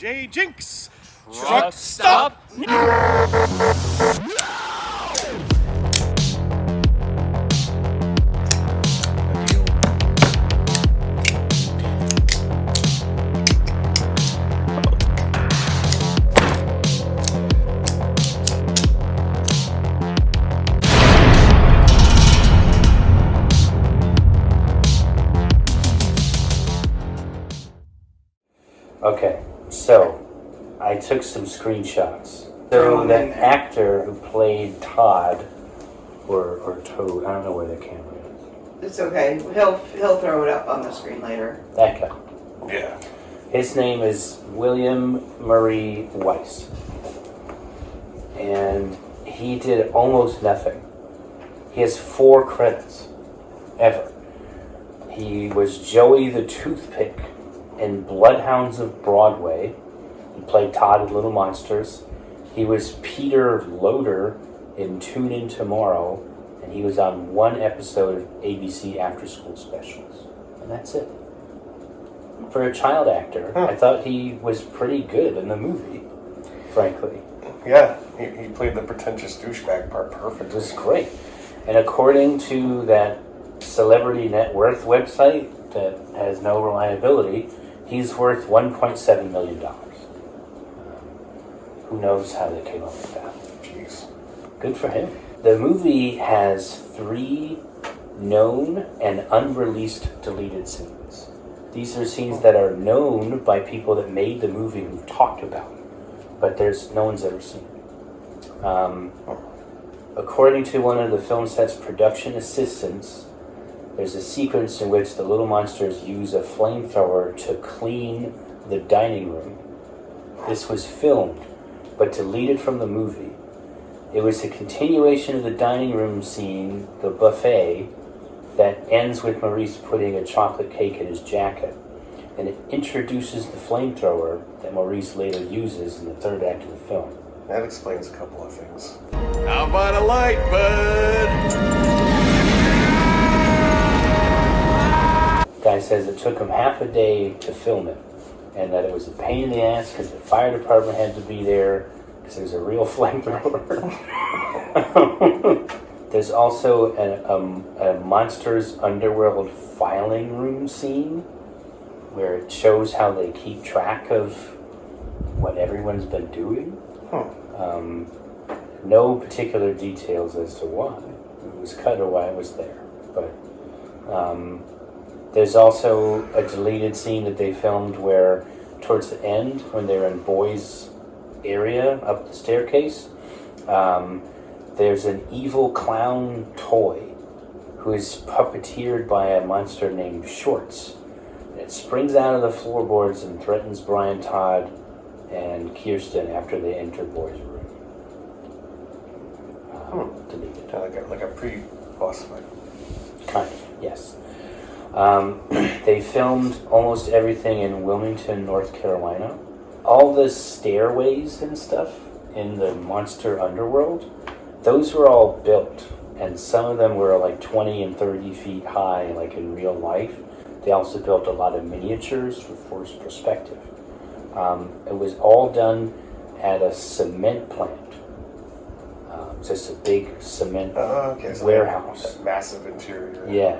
JJJinks! Truck stop! Okay, so I took some screenshots. So the actor who played Todd, or Toad, I don't know where the camera is. It's okay. He'll throw it up on the screen later. That guy. Yeah. His name is William Murray Weiss. And he did almost nothing. He has 4 credits, ever. He was Joey the Toothpick in Bloodhounds of Broadway. He played Todd in Little Monsters. He was Peter Loader in Tune In Tomorrow, and he was on 1 episode of ABC After School Specials. And that's it. For a child actor, I thought he was pretty good in the movie, frankly. Yeah, he played the pretentious douchebag part perfect. It was great. And according to that celebrity net worth website that has no reliability, he's worth $1.7 million. Who knows how they came up with that? Jeez. Good for him. The movie has 3 known and unreleased deleted scenes. These are scenes that are known by people that made the movie who've talked about it, but no one's ever seen it. According to one of the film set's production assistants, there's a sequence in which the Little Monsters use a flamethrower to clean the dining room. This was filmed, but deleted from the movie. It was a continuation of the dining room scene, the buffet, that ends with Maurice putting a chocolate cake in his jacket. And it introduces the flamethrower that Maurice later uses in the 3rd act of the film. That explains a couple of things. How about a light, bud? Guy says it took him half a day to film it, and that it was a pain in the ass because the fire department had to be there because there's a real flamethrower. There's also a Monsters Underworld filing room scene where it shows how they keep track of what everyone's been doing. No particular details as to why it was cut or why it was there, but there's also a deleted scene that they filmed where towards the end, when they're in Boy's area up the staircase, there's an evil clown toy who is puppeteered by a monster named Shorts. It springs out of the floorboards and threatens Brian Todd and Kirsten after they enter Boy's room. Deleted. Like a pre-boss fight. Kind of, yes. They filmed almost everything in Wilmington, North Carolina. All the stairways and stuff in the Monster Underworld, those were all built, and some of them were like 20 and 30 feet high, like in real life. They also built a lot of miniatures for forced perspective. It was all done at a cement plant. Just a big cement so warehouse. That massive interior. Yeah.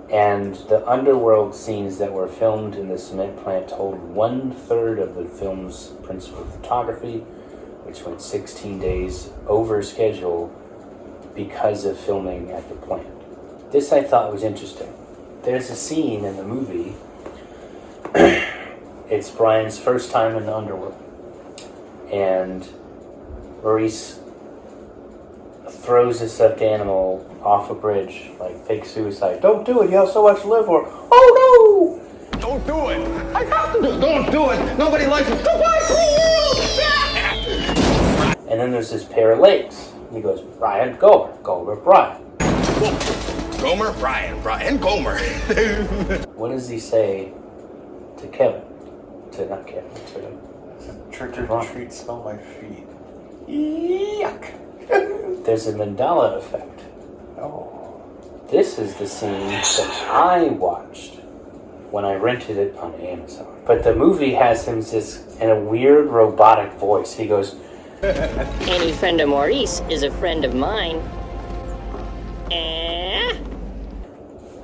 And the Underworld scenes that were filmed in the cement plant totaled 1/3 of the film's principal photography, which went 16 days over schedule because of filming at the plant. This I thought was interesting. There's a scene in the movie, it's Brian's first time in the Underworld, and Maurice throws a stuffed animal off a bridge, like fake suicide. Don't do it, you have so much to live for. Oh no! Don't do it! I have to do. Don't do it. Nobody likes it. And then there's this pair of legs. He goes, Brian, Gomer, Gomer, Brian. Gomer, Brian, Gomer. What does he say to Kevin? Not Kevin, to Trick or treat, smell my feet. Yuck. There's a Mandela effect. Oh. This is the scene that I watched when I rented it on Amazon. But the movie has him just in a weird robotic voice. He goes, Any friend of Maurice is a friend of mine.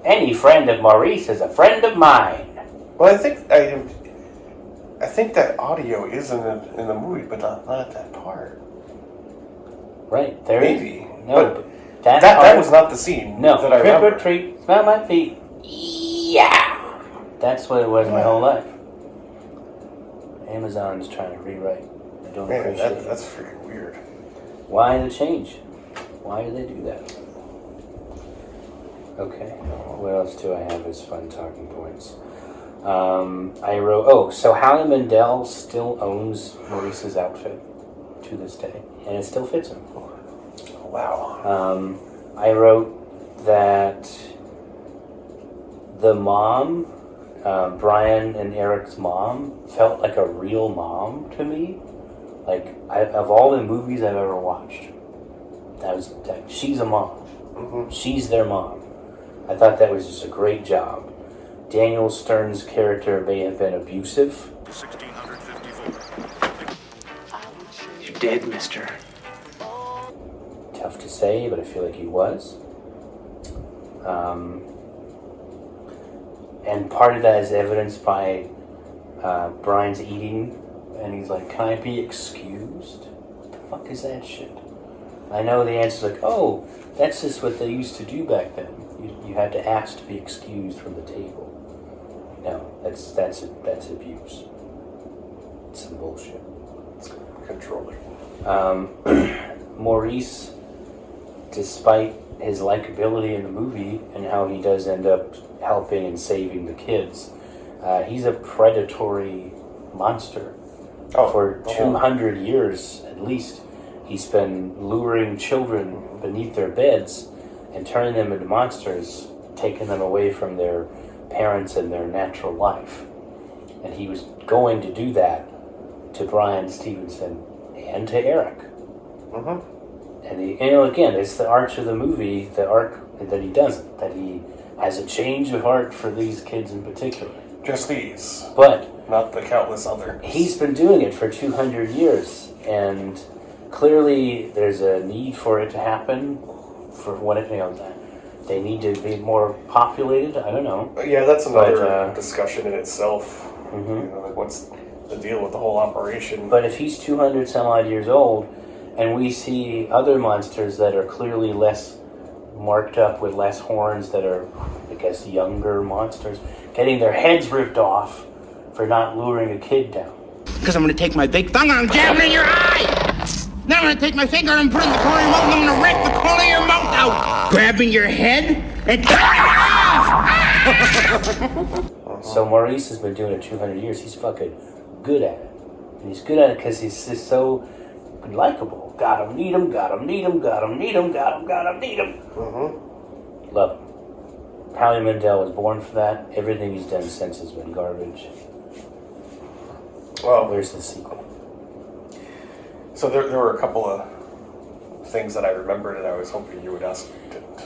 any friend of Maurice is a friend of mine. Well, I think that audio is in the movie, but not at that part. Right, there Maybe. No, But that that was not the scene No, that I trick remember. or treat, smell my feet. Yeah! That's what it was my whole life. Amazon's trying to rewrite. I don't Man, appreciate it. that's freaking weird. Why the change? Why do they do that? Okay, what else do I have as fun talking points? I wrote, so Howie Mandel still owns Maurice's outfit to this day, and it still fits him. Wow. I wrote that the mom, Brian and Eric's mom, felt like a real mom to me. Like, of all the movies I've ever watched, she's a mom. Mm-hmm. She's their mom. I thought that was just a great job. Daniel Stern's character may have been abusive. 1654. You're dead, mister. Tough to say, but I feel like he was. And part of that is evidenced by Brian's eating, and he's like, "Can I be excused?" What the fuck is that shit? I know the answer's like, "Oh, that's just what they used to do back then. You had to ask to be excused from the table." No, that's abuse. It's some bullshit. Controlling. Maurice, despite his likability in the movie and how he does end up helping and saving the kids, he's a predatory monster. For 200 years at least, he's been luring children beneath their beds and turning them into monsters, taking them away from their parents and their natural life. And he was going to do that to Brian Stevenson and to Eric. Mm-hmm. And again, it's the arc of the movie, the arc that he doesn't, that he has a change of heart for these kids in particular. Just these. But not the countless others. He's been doing it for 200 years, and clearly there's a need for it to happen. For what they need to be more populated. I don't know. Yeah, that's another discussion in itself. Mm-hmm. Like what's the deal with the whole operation? But if he's 200 some odd years old, and we see other monsters that are clearly less marked up with less horns, that are, I guess, younger monsters, getting their heads ripped off for not luring a kid down. Because I'm going to take my big thumb and I'm jamming it in your eye. Then I'm going to take my finger and put it in the corner of your mouth and I'm going to rip the corner of your mouth out. Grabbing your head and cutting it off. So Maurice has been doing it 200 years. He's fucking good at it. And he's good at it because he's just so likable. Got him, need him, got him, need him, got him, need him, got him, need him. Mm-hmm. Love him. Howie Mandel was born for that. Everything he's done since has been garbage. Well, where's the sequel? So there were a couple of things that I remembered and I was hoping you would ask, you didn't.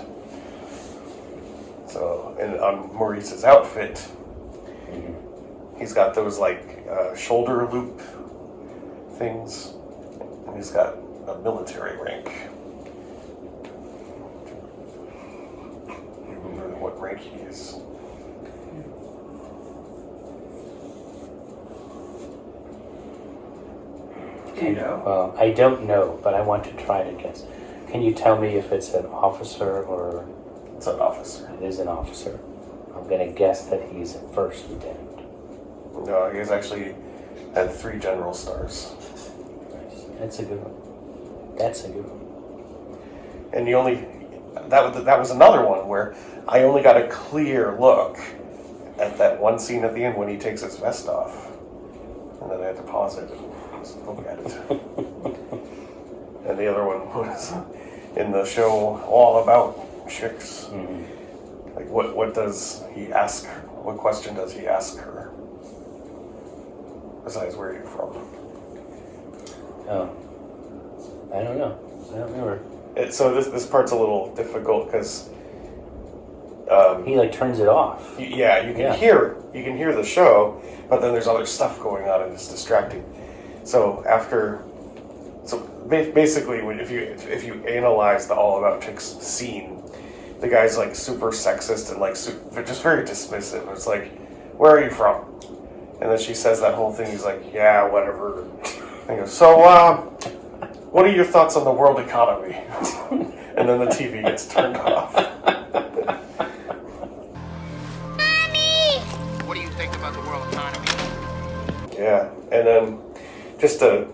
So on Maurice's outfit, he's got those shoulder loop things, and he's got a military rank. You remember what rank he is? Well, I don't know, but I want to try to guess. Can you tell me if it's an officer or... It's an officer. It is an officer. I'm going to guess that he's a first lieutenant. No, he's actually had 3 general stars. Nice. That's a good one. That's a good one. And that was another one where I only got a clear look at that one scene at the end when he takes his vest off. And then I had to pause it and look at it. And the other one was in the show All About Chicks. Mm-hmm. Like what does he ask her? What question does he ask her? Besides, where are you from? Oh. I don't know. I don't remember. So this part's a little difficult because He like turns it off. Yeah, you can hear the show, but then there's other stuff going on and it's distracting. So basically, if you analyze the All About Chicks scene, the guy's like super sexist and like just very dismissive. It's like, where are you from? And then she says that whole thing. He's like, yeah, whatever. And he goes, so what are your thoughts on the world economy? And then the TV gets turned off. What do you think about the world economy? Yeah, and then just to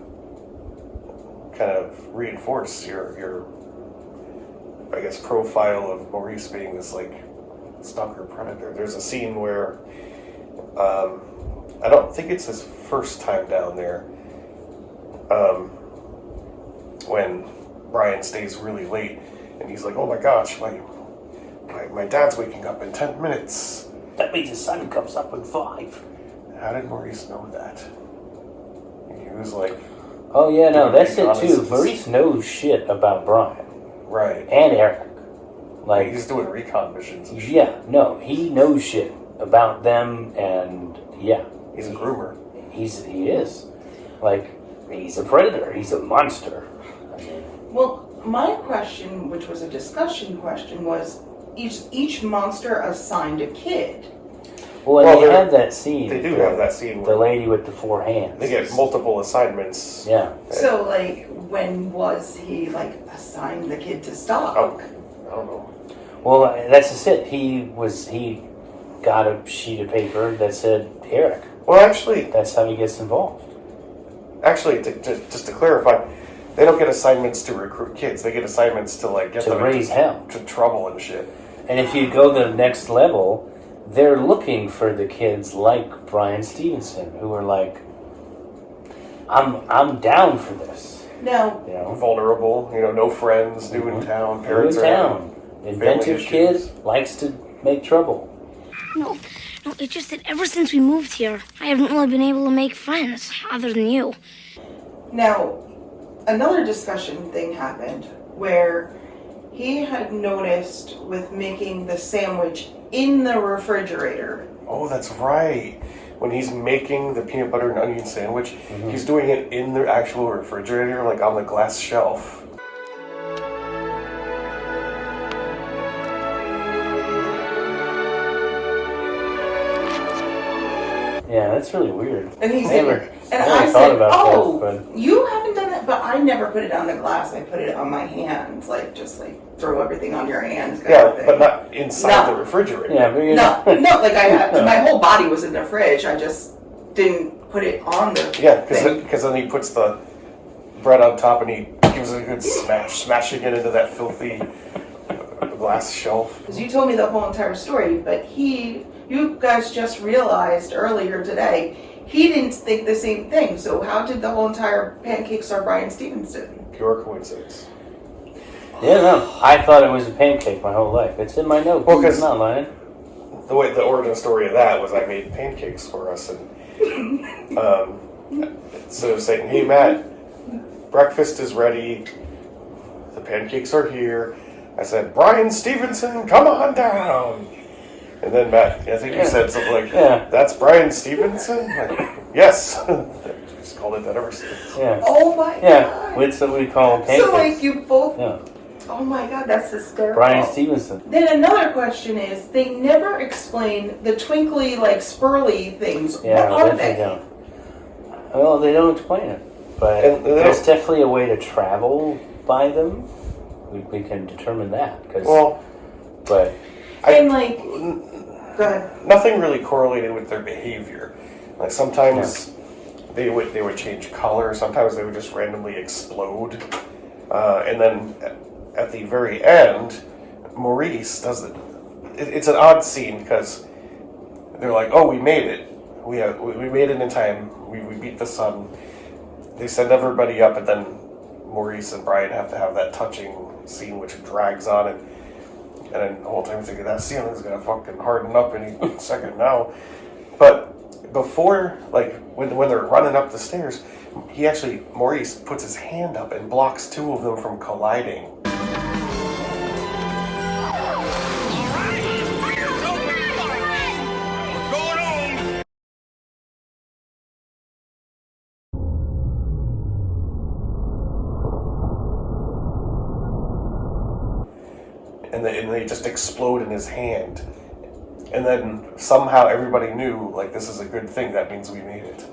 kind of reinforce your I guess profile of Maurice being this like stalker predator. There's a scene where I don't think it's his first time down there. When Brian stays really late and he's like, "Oh my gosh, my dad's waking up in 10 minutes." That means the sun comes up in 5. How did Maurice know that? He was like, Oh yeah, no, that's it too. reconnaissance. Maurice knows shit about Brian right. and Eric. Like, He's doing recon missions and shit. yeah, no, he knows shit about them, and yeah, He's a groomer. he is. Like, he's a predator. He's a monster. I mean, Well, my question, which was a discussion question, was each monster assigned a kid. well, they have that scene. They do have that scene The where lady with the 4 hands. they get multiple assignments. Yeah. So, like, when was he, like, assigned the kid to stalk? Oh, I don't know. Well, that's just it. He got a sheet of paper that said Eric. Well, actually, That's how he gets involved. just to clarify, they don't get assignments to recruit kids. They get assignments to like get To them raise hell. to trouble and shit. And if you go the next level, they're looking for the kids like Brian Stevenson, who are like, I'm down for this. Now, You know, Vulnerable, no friends, new in town, new parents in are town, inventive issues. kid, likes to make trouble. No, it's just that ever since we moved here, I haven't really been able to make friends, other than you. Now, another discussion thing happened where he had noticed with making the sandwich in the refrigerator. Oh, that's right. When he's making the peanut butter and onion sandwich, Mm-hmm. he's doing it in the actual refrigerator, like on the glass shelf. Yeah, that's really weird. And he's I never, and I never I thought said, about "Oh, that, but you haven't done that." But I never put it on the glass. I put it on my hands, like just like throw everything on your hands. Kind of Yeah, thing. but not inside No. the refrigerator. yeah, but you No, know, no, like I had my whole body was in the fridge. I just didn't put it on the Yeah, thing. because then he puts the bread on top and he gives it a good smashing it into that filthy glass shelf. Because you told me the whole entire story, but you guys just realized earlier today, he didn't think the same thing. So how did the whole entire pancakes are Brian Stevenson? Pure coincidence. yeah, no. I thought it was a pancake my whole life. It's in my notes. Well, 'cause- I'm not lying. The origin story of that was I made pancakes for us, and instead of saying, "Hey Matt, breakfast is ready, the pancakes are here," I said, "Brian Stevenson, come on down." And then Matt, I think you said something like, Yeah. "That's Brian Stevenson?" Like, yes. Just called it that ever since. Yeah. Oh my Yeah, god! with what we call pancakes. So like you both. Yeah. Oh my god, that's hysterical. Brian Stevenson. Then another question is, they never explain the twinkly, like spurly things. Yeah, what are definitely they? don't. Well, they don't explain it, but And they there's don't- definitely a way to travel by them. We can determine that. Well, But And like, go ahead. nothing really correlated with their behavior. Like sometimes they would change color. Sometimes they would just randomly explode. And then at the very end, Maurice does it. It's an odd scene because they're like, "Oh, we made it. We made it in time. We beat the sun." They send everybody up, and then Maurice and Brian have to have that touching scene, which drags on, and then the whole time I'm thinking that ceiling's gonna fucking harden up any second now. But before, like when they're running up the stairs, Maurice puts his hand up and blocks two of them from colliding. and they just explode in his hand. And then somehow everybody knew, like, this is a good thing. That means we made it.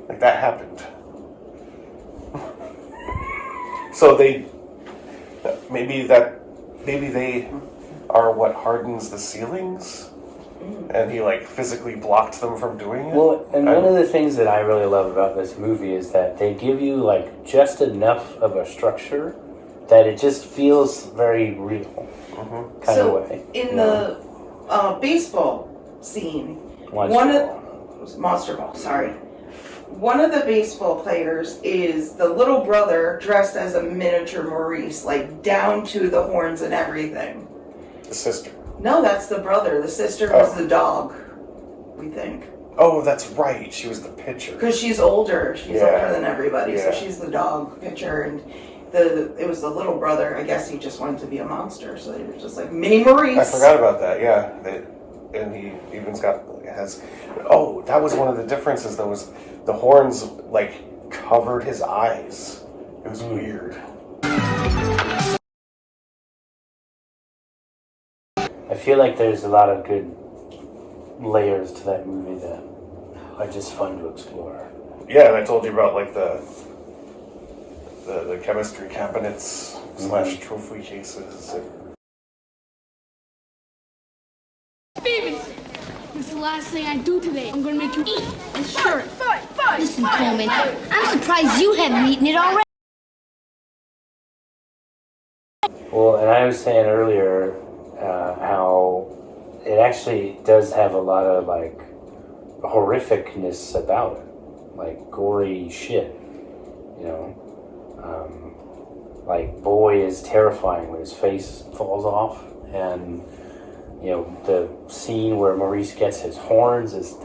Like, that happened. So maybe they are what hardens the ceilings, and he like physically blocked them from doing it. Well, and one of the things that I really love about this movie is that they give you like just enough of a structure that it just feels very real, kind of way. In the baseball scene, Monster Ball, sorry. One of the baseball players is the little brother dressed as a miniature Maurice, like down to the horns and everything. The sister. No, that's the brother. The sister was the dog, we think. Oh, that's right. She was the pitcher. Because she's older. She's older than everybody, so she's the dog pitcher. And it was the little brother. I guess he just wanted to be a monster, so they were just like mini Maurice. I forgot about that. Yeah, and he even has. Oh, that was one of the differences. Though was the horns like covered his eyes. It was weird. I feel like there's a lot of good layers to that movie that are just fun to explore. Yeah, and I told you about like the chemistry cabinets / trophy cases. Steven, this is the last thing I do today. I'm gonna make you eat this shirt. Listen, Coleman, I'm surprised you haven't eaten it already. Well, and I was saying earlier how it actually does have a lot of like horrificness about it, like gory shit, you know. Like Boy is terrifying when his face falls off, and you know the scene where Maurice gets his horns it's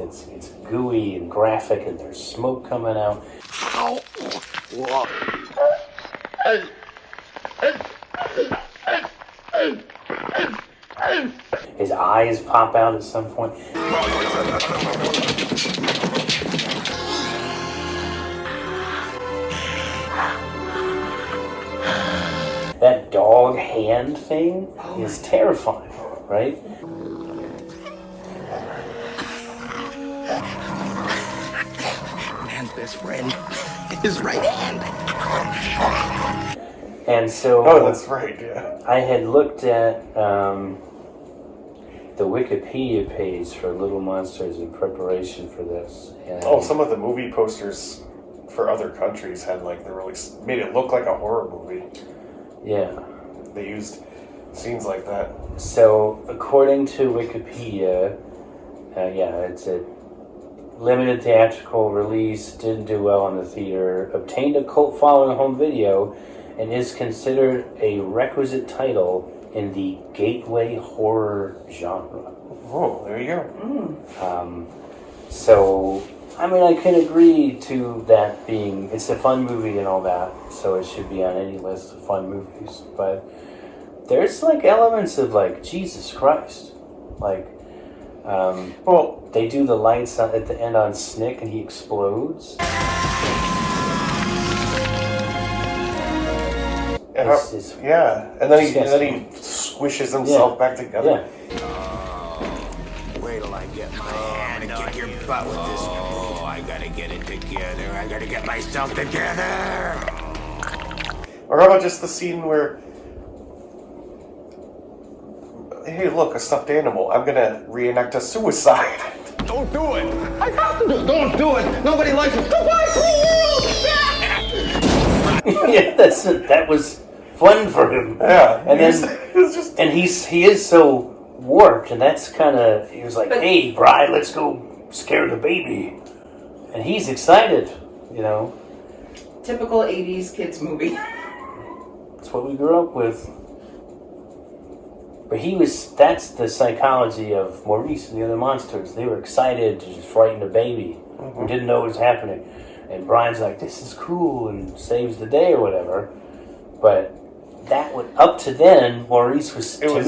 gooey and graphic, and there's smoke coming out. His eyes pop out at some point. That dog hand thing is terrifying, right? Man's best friend. His right hand. And so... Oh, that's right, yeah. I had looked at the Wikipedia page for Little Monsters in preparation for this. And some of the movie posters for other countries had like made it look like a horror movie. Yeah. They used scenes like that. So, according to Wikipedia, it's a limited theatrical release, didn't do well in the theater, obtained a cult following home video, and is considered a requisite title in the gateway horror genre. Oh, there you go. So, I mean, I can agree to that being, it's a fun movie and all that, so it should be on any list of fun movies, but there's like elements of like, Jesus Christ. Like, they do the lights at the end on Snick and he explodes. And then he squishes himself back together. Wait till I get my hand and kick your butt with this. Oh, I gotta get it together. I gotta get myself together. Or how about just the scene where, hey, look, a stuffed animal. I'm gonna reenact a suicide. Don't do it. I have to do it. Don't do it. Nobody likes it. Goodbye, Yeah, that was fun for him. Yeah, and he is so warped, and that's kind of, he was like, "Hey, Bri, let's go scare the baby," and he's excited, you know. Typical 80s kids movie. That's what we grew up with. But that's the psychology of Maurice and the other monsters. They were excited to just frighten a baby who didn't know what was happening. And Brian's like, this is cool, and saves the day or whatever. But that would, up to then, Maurice was still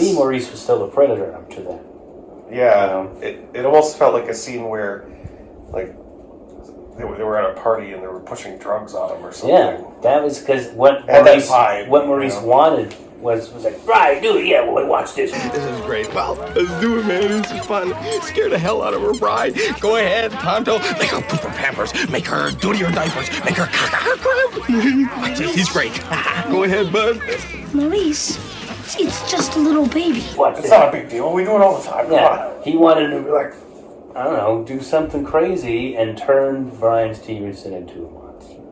a predator up to then. Yeah, it almost felt like a scene where, like, they were at a party and they were pushing drugs on him or something. Yeah, that was because what Had that Maurice, vibe, what Maurice you know? wanted was like, right, do it, yeah, well, watch this. This is great. Well, let's do it, man. This is fun. Scare the hell out of her bride. Go ahead, Tonto. Make her poop her pampers. Make her do your diapers. Make her caca her crib. Watch this. He's great. Go ahead, bud. Maurice, it's just a little baby. Watch It's this. not a big deal. We do it all the time. Come Yeah, on. he wanted to be like, I don't know, do something crazy and turn Brian Stevenson into a monster.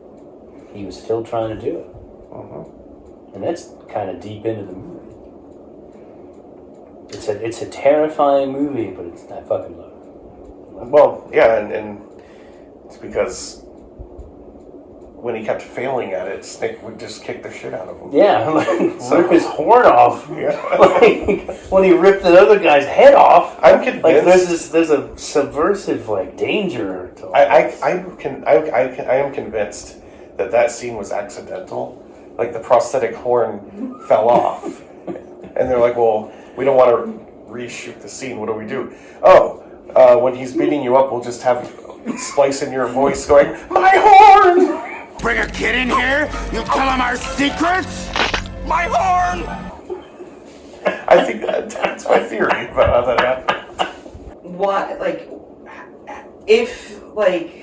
He was still trying to do it. And that's kind of deep into the movie. It's a terrifying movie, but it's not fucking love. Well, yeah, and it's because when he kept failing at it, Snake would just kick the shit out of him. Yeah, like rip his horn off. Yeah. Like when he ripped the other guy's head off. I'm convinced. Like there's a subversive like danger to all I am convinced that scene was accidental. Like the prosthetic horn fell off, and they're like, "Well, we don't want to reshoot the scene. What do we do? Oh, when he's beating you up, we'll just have splice in your voice going, my horn." Bring a kid in here? You tell him our secrets? My horn! I think that's my theory about how that happened. What, like, if, like,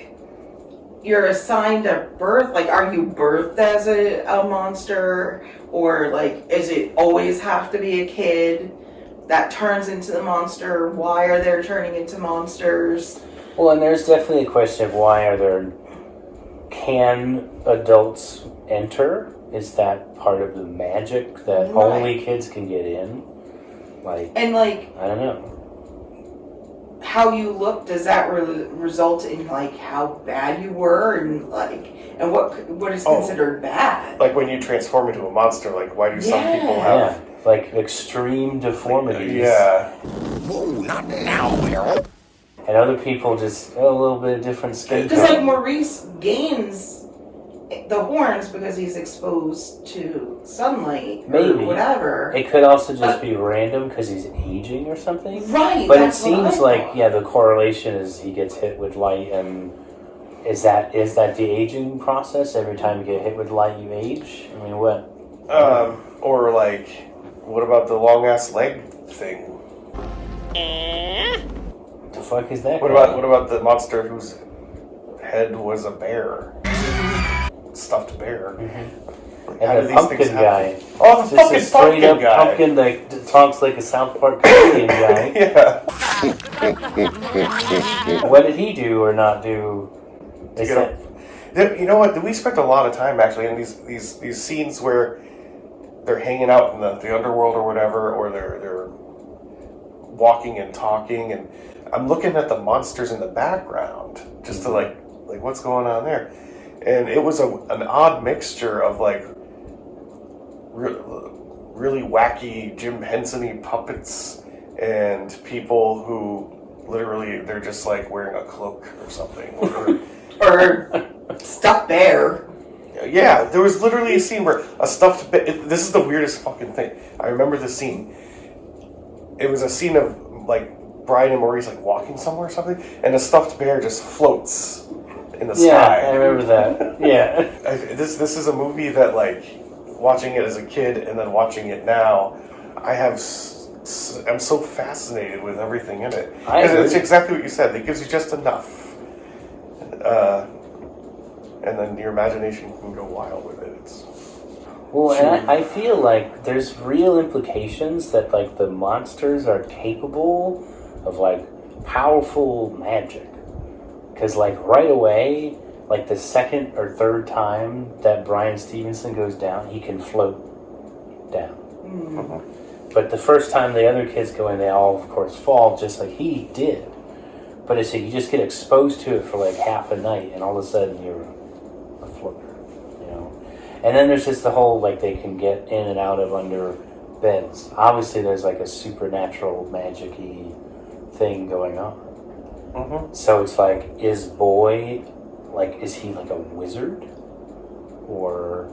you're assigned a birth, like, are you birthed as a monster? Or, like, does it always have to be a kid that turns into the monster? Why are they turning into monsters? Well, and there's definitely a question of can adults enter? Is that part of the magic that Right. only kids can get in? Like, And, like, I don't know. how you look, does that result in, like, how bad you were? And, like, and what is considered bad? Like when you transform into a monster, like why do some people Yeah, have... like extreme deformities. Yeah. Whoa, not now, Harold. And other people just a little bit of different skin Because, like, tone. Maurice gains the horns because he's exposed to sunlight Maybe. or whatever. It could also just be random because he's aging or something. Right. But it that's what I seems like, thought. yeah, the correlation is he gets hit with light, and is that the aging process? Every time you get hit with light, you age? I mean, what? Or like, what about the long ass leg thing? What the fuck is that? What about the monster whose head was a bear? Stuffed bear. And How do the these pumpkin things guy. happen? Oh, the Just fucking a straight pumpkin up guy. pumpkin that talks like a South Park comedian guy. Yeah. What did he do or not do? Is You know what? We spent a lot of time actually in these scenes where they're hanging out in the underworld or whatever, or they're walking and talking, and I'm looking at the monsters in the background just to like what's going on there, and it was an odd mixture of like really wacky Jim Henson-y puppets and people who literally they're just like wearing a cloak or something. Or stuffed bear. Yeah, there was literally a scene where a stuffed bear... This is the weirdest fucking thing. I remember this scene. It was a scene of, like, Brian and Maurice, like, walking somewhere or something, and a stuffed bear just floats in the Yeah, sky. I remember that. Yeah. This is a movie that, like, watching it as a kid and then watching it now, I'm so fascinated with everything in it. I agree. It's exactly what you said. It gives you just enough. And then your imagination can go wild with it. Well, and I feel like there's real implications that, like, the monsters are capable of, like, powerful magic. Because, like, right away, like, the second or third time that Brian Stevenson goes down, he can float down. Mm. But the first time the other kids go in, they all, of course, fall just like he did. But it's like you just get exposed to it for, like, half a night, and all of a sudden you're a floater, you know? And then there's just the whole, like, they can get in and out of under beds. Obviously, there's, like, a supernatural, magic-y thing going on. Mm-hmm. So it's like, is Boy, like, is he, like, a wizard? Or...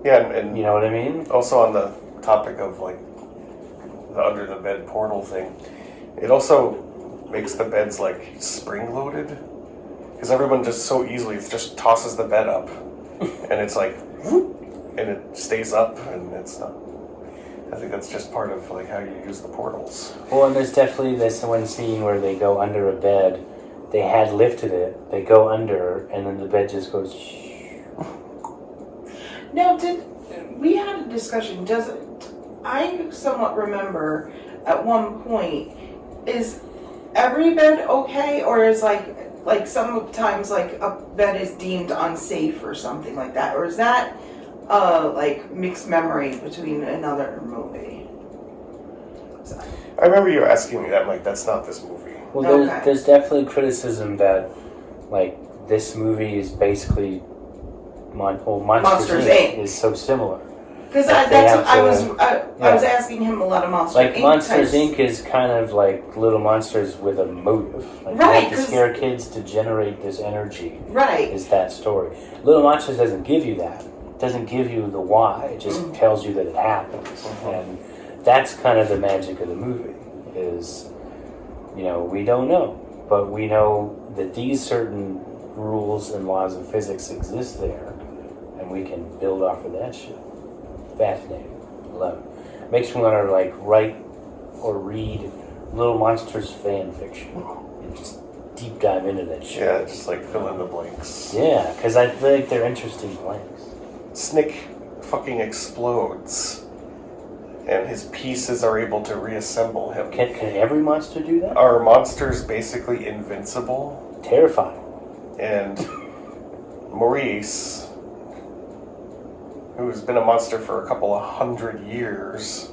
Yeah, and you know what I mean? Also on the topic of, like, the under-the-bed portal thing, it also makes the beds, like, spring-loaded. Because everyone just so easily just tosses the bed up, and it's like, whoop, and it stays up, and it's not. I think that's just part of like how you use the portals. Well, and there's definitely this one scene where they go under a bed. They had lifted it. They go under, and then the bed just goes. Now, we had a discussion? I somewhat remember at one point, is every bed okay, or is like sometimes like a bed is deemed unsafe or something like that, or is that like mixed memory between another movie? I remember you asking me that. I'm like, that's not this movie. Well, there's definitely criticism that like this movie is basically Monsters Inc. is so similar. Because I was asking him a lot of Monsters Inc. Like Monsters Inc. is kind of like little monsters with a motive. Like right, you have to scare kids to generate this energy. Right. Is that story. Little Monsters doesn't give you that. It doesn't give you the why. It just tells you that it happens. And that's kind of the magic of the movie is, we don't know. But we know that these certain rules and laws of physics exist there. And we can build off of that shit. Fascinating. Love it. Makes me want to like write or read Little Monsters fan fiction and just deep dive into that shit. Yeah, just like fill in the blanks. Yeah, because I feel like they're interesting blanks. Snick fucking explodes, and his pieces are able to reassemble him. Can every monster do that? Are monsters basically invincible? Terrifying. And Maurice, who's been a monster for a couple of 100 years,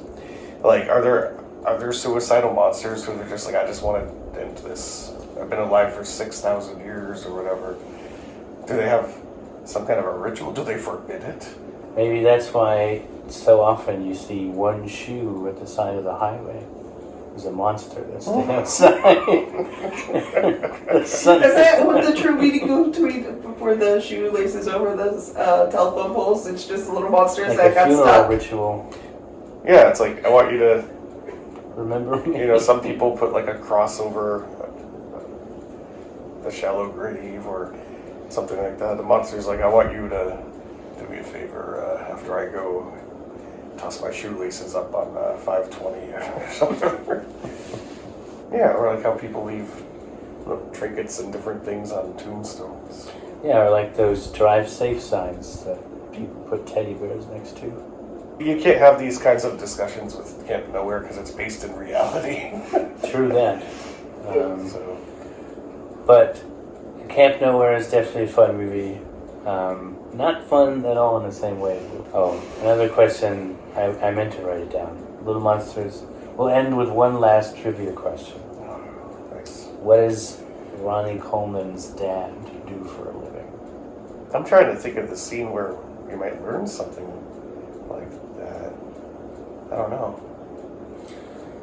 like, are there suicidal monsters who they're just like, I just want to end this. I've been alive for 6,000 years or whatever. Do they have some kind of a ritual? Do they forbid it? Maybe that's why so often you see one shoe at the side of the highway. There's a monster that's outside. Is that what the true meaning between before the shoelaces over those telephone poles? It's just little monsters like that a got funeral stuck. Ritual. Yeah, it's like I want you to remember me. Some people put like a cross over the shallow grave or something like that. The monster's like, I want you to do me a favor after I go. Toss my shoelaces up on 520 or something. Yeah, or like how people leave trinkets and different things on tombstones. Yeah, or like those drive safe signs that people put teddy bears next to. You can't have these kinds of discussions with Camp Nowhere because it's based in reality. True that. But Camp Nowhere is definitely a fun movie. Not fun at all in the same way. Oh, another question. I meant to write it down. Little Monsters. We'll end with one last trivia question. Nice. What does Ronnie Coleman's dad do for a living? I'm trying to think of the scene where you might learn something like that. I don't know.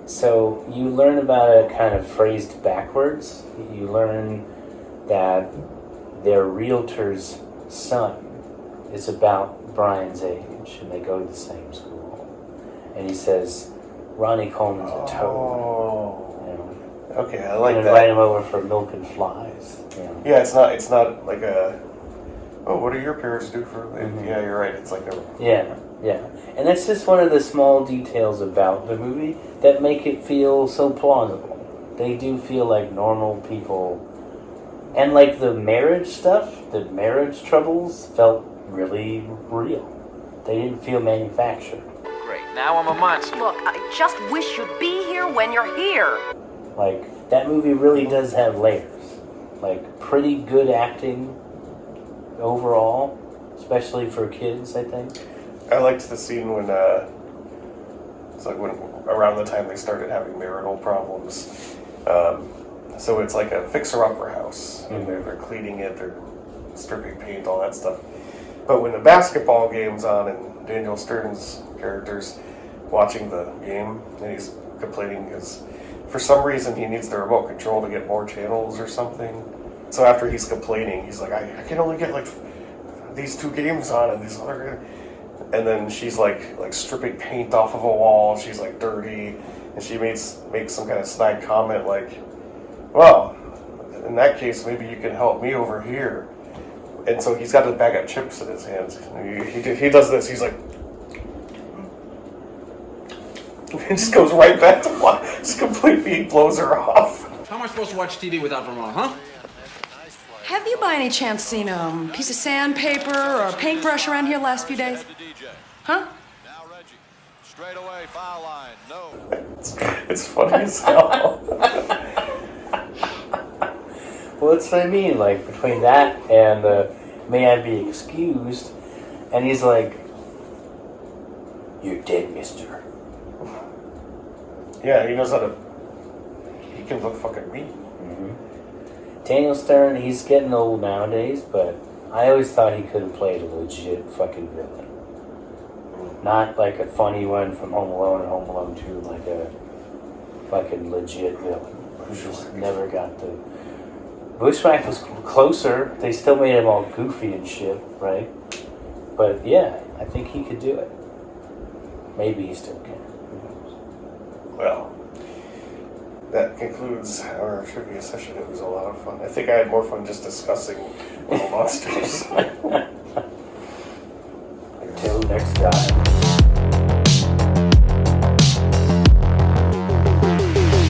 So you learn about it kind of phrased backwards. You learn that their realtor's son is about Brian's age, and they go to the same school. And he says, Ronnie Coleman's a toad. Oh. Okay, I like and that. Invite him over for milk and flies. Yeah, it's not like a, what do your parents do for, yeah, you're right, it's like a... Yeah. And that's just one of the small details about the movie that make it feel so plausible. They do feel like normal people. And like the marriage stuff, the marriage troubles felt really real. They didn't feel manufactured. Great, now I'm a monster. Look, I just wish you'd be here when you're here. Like, that movie really does have layers. Like, pretty good acting overall, especially for kids, I think. I liked the scene when, it's like when, around the time they started having marital problems. So it's like a fixer-upper house, and they're cleaning it, they're stripping paint, all that stuff. But when the basketball game's on and Daniel Stern's character's watching the game, and he's complaining because for some reason he needs the remote control to get more channels or something. So after he's complaining, he's like, I can only get like these 2 games on and these other... And then she's like stripping paint off of a wall, she's like dirty, and she makes some kind of snide comment like, well, in that case, maybe you can help me over here. And so he's got a bag of chips in his hands. He does this. He's like, it just goes right back to what? Just completely blows her off. How am I supposed to watch TV without Vermont, huh? Have you by any chance seen a piece of sandpaper or a paintbrush around here the last few days? Huh? Straight away, foul line. No. It's funny as hell. Well, that's what I mean. Like between that and "May I be excused," and he's like, "You're dead, mister." Yeah, he knows how to. He can look fucking mean. Mm-hmm. Daniel Stern, he's getting old nowadays, but I always thought he could have played a legit fucking villain. Not like a funny one from Home Alone and Home Alone 2, like a legit villain who just never got the. Bushwhack was closer. They still made him all goofy and shit, right? But yeah, I think he could do it. Maybe he still can. Well, that concludes our trivia session. It was a lot of fun. I think I had more fun just discussing little monsters. Until next time.